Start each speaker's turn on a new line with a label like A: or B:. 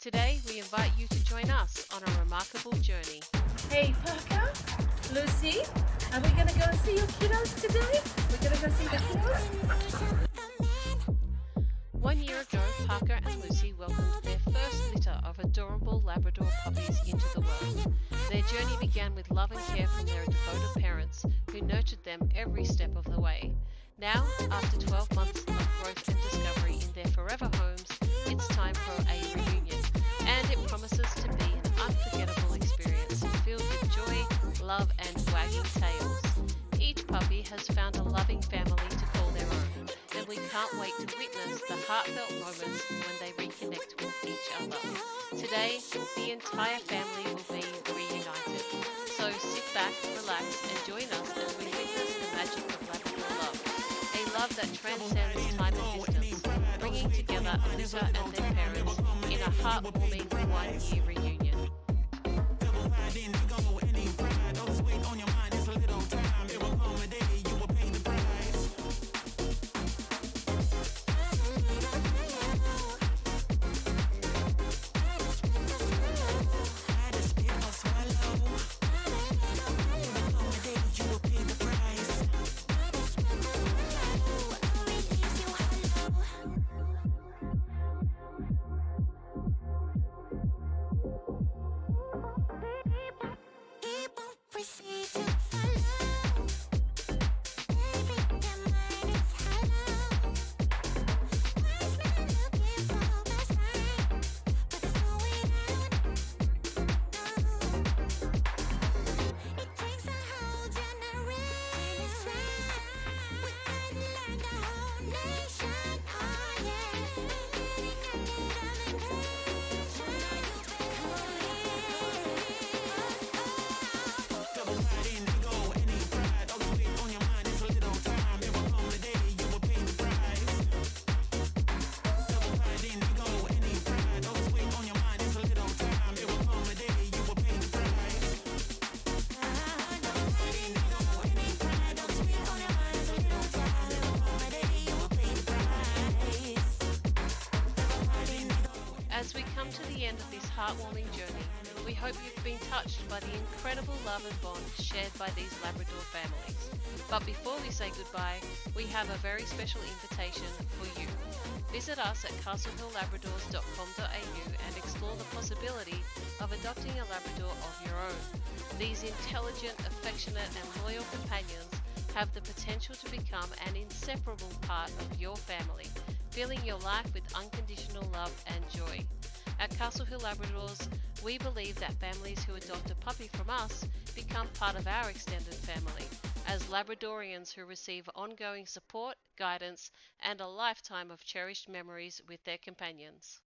A: Today, we invite you to join us on a remarkable journey.
B: Hey, Parker, Lucy, are we going to go and see your kiddos today? We're going to go see the kiddos?
A: 1 year ago, Parker and Lucy welcomed their first litter of adorable Labrador puppies into the world. Their journey began with love and care from their devoted parents, who nurtured them every step of the way. Now, after 12 months of growth and discovery in their forever homes, it's time for a reunion, and it promises to be an unforgettable experience filled with joy, love, and wagging tails. Each puppy has found a loving family to call their own, and we can't wait to witness the heartfelt moments when they reconnect with each other. Today, the entire family will be reunited. So sit back, relax, and join us as we witness the magic of Labrador love. A love that transcends time and distance, bringing together a litter and their parents in a heartwarming 1 year reunion. As we come to the end of this heartwarming journey, we hope you've been touched by the incredible love and bond shared by these Labrador families. But before we say goodbye, we have a very special invitation for you. Visit us at castlehilllabradors.com.au and explore the possibility of adopting a Labrador of your own. These intelligent, affectionate and loyal companions have the potential to become an inseparable part of your family, filling your life with unconditional love and joy. At Castle Hill Labradors, we believe that families who adopt a puppy from us become part of our extended family, as Labradorians who receive ongoing support, guidance, and a lifetime of cherished memories with their companions.